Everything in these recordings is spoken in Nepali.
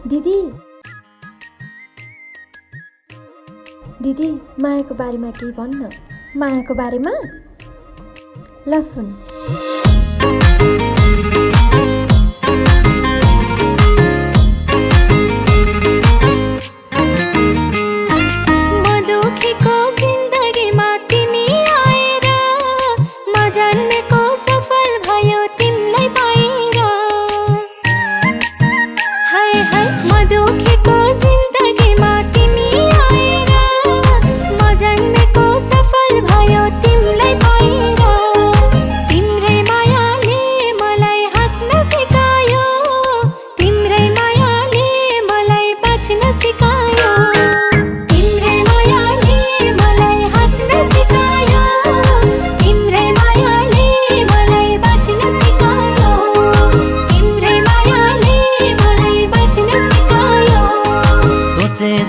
दिदी दिदी मायाको बारेमा केही भन्न। मायाको बारेमा ल सुन।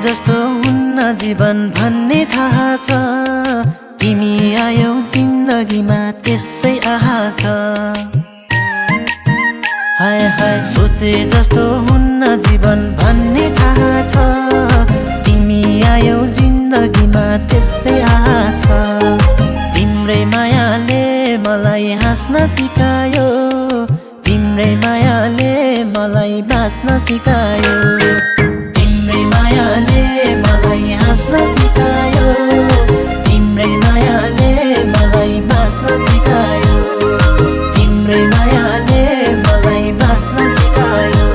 जस्तो हुन्न जीवन भन्ने थाहा छ, तिमी आयौ जिन्दगीमा त्यसै आहा छ। हाय हाय सोचे जस्तो हुन्न जीवन भन्ने थाहा छ, तिमी आयौ जिन्दगीमा त्यसै आहा छ। तिम्रै मायाले मलाई हाँस्न सिकायो, तिम्रै मायाले मलाई बाँच्न सिकायो। तिम्रै मायाले मलाई हाँस्न सिकायो, तिम्रै मायाले मलाई बाँच्न सिकायो, तिम्रै मायाले मलाई बाँच्न सिकायो।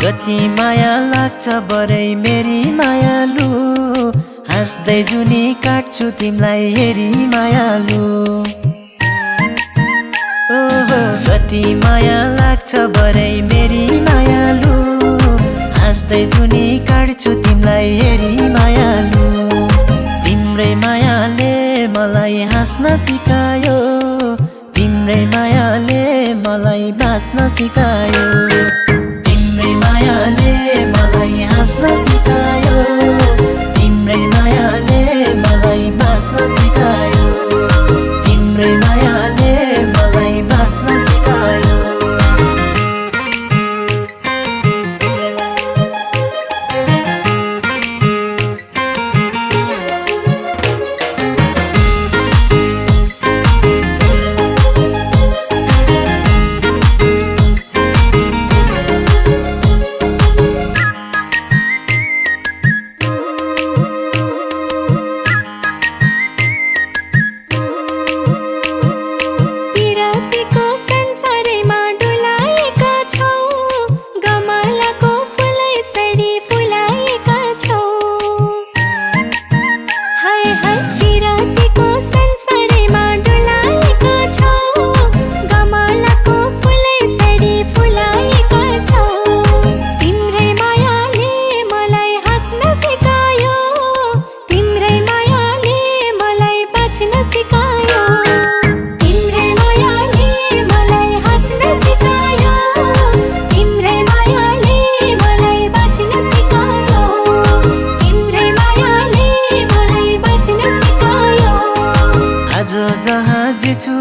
कति माया लाग्छ बरै मेरी मायालु, हाँस्दै जुनी काट्छु तिमलाई हेरी मायालु। ओहो कति माया लाग्छ बरै मेरी मायालु, हाँस्दै जुनी काट्छु तिमलाई हेरी मायालु। तिम्रै मायाले मलाई हाँस्न सिकायो, तिम्रै मायाले मलाई बाँच्न सिकायो। तिम्रै मायाले मलाई हाँस्न सिकायो, तिम्रै मायाले मलाई बाँच्न सिकायो, तिम्रै मायाले मलाई बाँच्न सिकायो।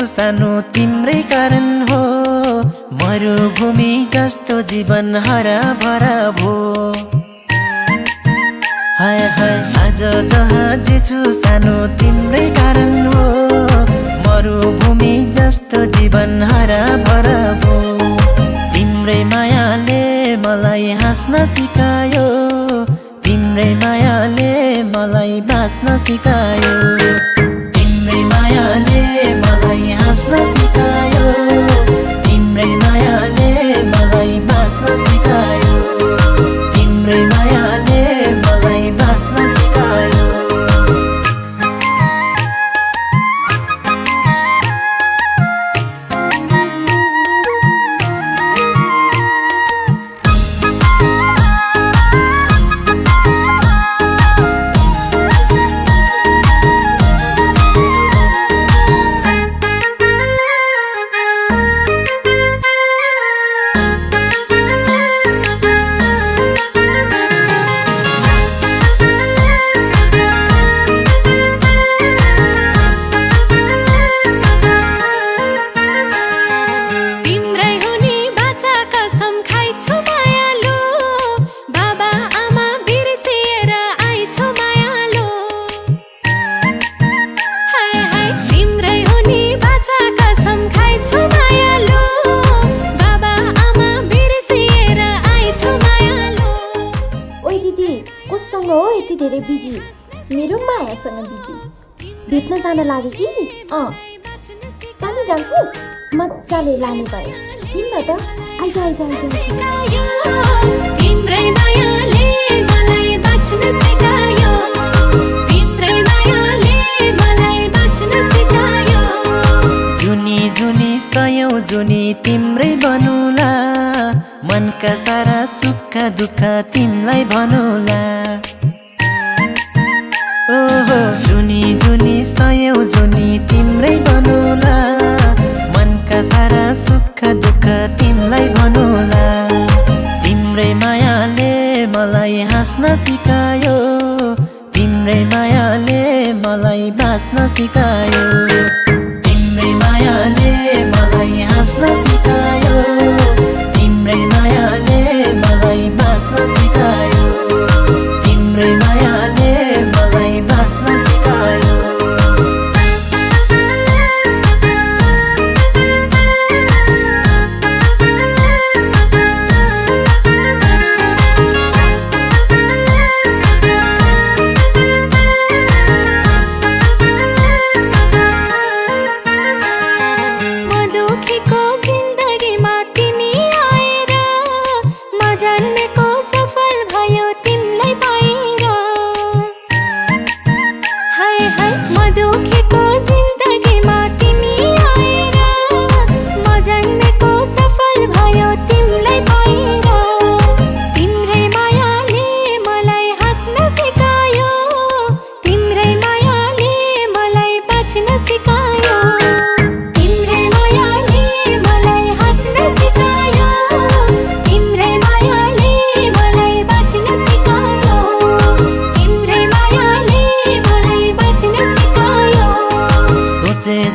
सानो तिम्रै कारण हो, मरुभूमि जस्तो जीवन हरा भरा भो हाय हाय आज जहाँ जे छु सानो तिम्रै कारण हो मरुभूमि जस्तो जीवन हरा भरा भो तिम्रै मायाले मलाई हाँस्न सिकायो तिम्रै मायाले मलाई बाँच्न सिकायो तिम्रै मायाले मलाई हाँस्न सिकायो तिम्रै मायाले मलाई बाँच्न सिकायो तिम्रै मायाले मलाई बाँच्न सिकायो धेरै बिजी मेरो मायासँग बिजी भेट्न जान लाग्यो कि कहाँ जान्छस् मजाले लाने भयो किन त आइज आइज तिम्रै मायाले मलाई बाँच्न सिकायो तिम्रै मायाले मलाई बाँच्न सिकायो जुनी जुनी सयौं जुनी तिम्रै बनौला मनका सारा सुख दुःख तिमलाई भनौला ओहो जुनी जुनी सयौं जुनी तिम्रै बनौला मनका सारा सुख दुःख तिमलाई भनौला तिम्रै मायाले मलाई हाँस्न सिकायो तिम्रै मायाले मलाई बाँच्न सिकायो तिम्रै मायाले मलाई हाँस्न सिकायो तिम्रै मायाले मलाई बाँच्न सिकायो तिम्रै मायाले मलाई बाँच्न सिकायो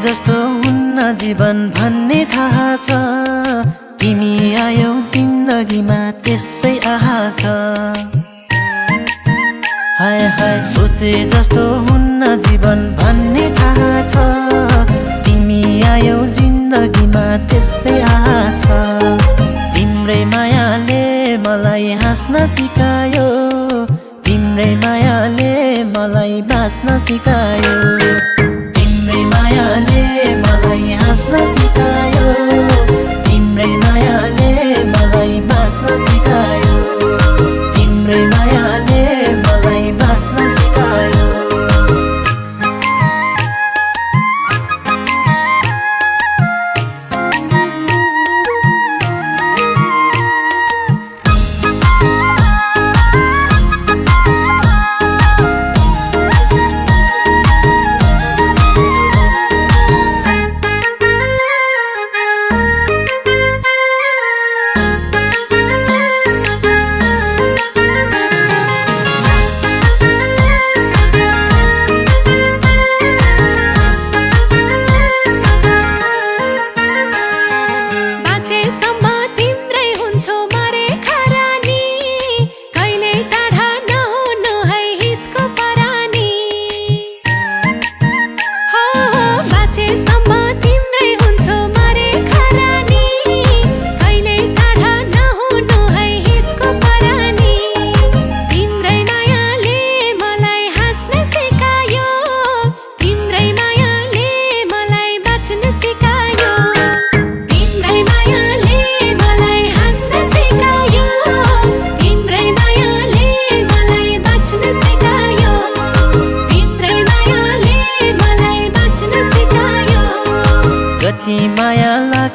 जस्तो हुन्न जीवन भन्ने थाहा छ तिमी आयौ जिन्दगीमा त्यसै आहा छ हाय हाय सोचे जस्तो हुन्न जीवन भन्ने थाहा छ तिमी आयौ जिन्दगीमा त्यसै आहा छ तिम्रै मायाले मलाई हाँस्न सिकायो तिम्रै मायाले मलाई बाँच्न सिकायो तिम्रै मायाले मलाई हाँस्न सिकायो तिम्रै मायाले मलाई बाँच्न सिकायो तिम्रै मायाले मलाई बाँच्न सिकायो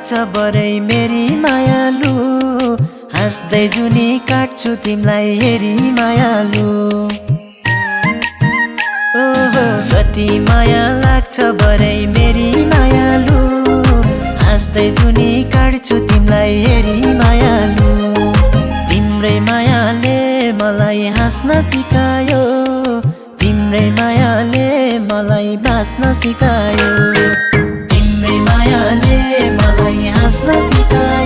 लाग्छ बरै मेरी मायालु हाँस्दै जुनी काट्छु तिमीलाई हेरी मायालु ओहो कति माया लाग्छ बरै मेरी मायालु हाँस्दै जुनी काट्छु तिमीलाई हेरी मायालु तिम्रै मायाले मलाई हाँस्न सिकायो तिम्रै मायाले मलाई बाँच्न सिकायो तिम्रै मायाले मलाई हाँस्न सिकायो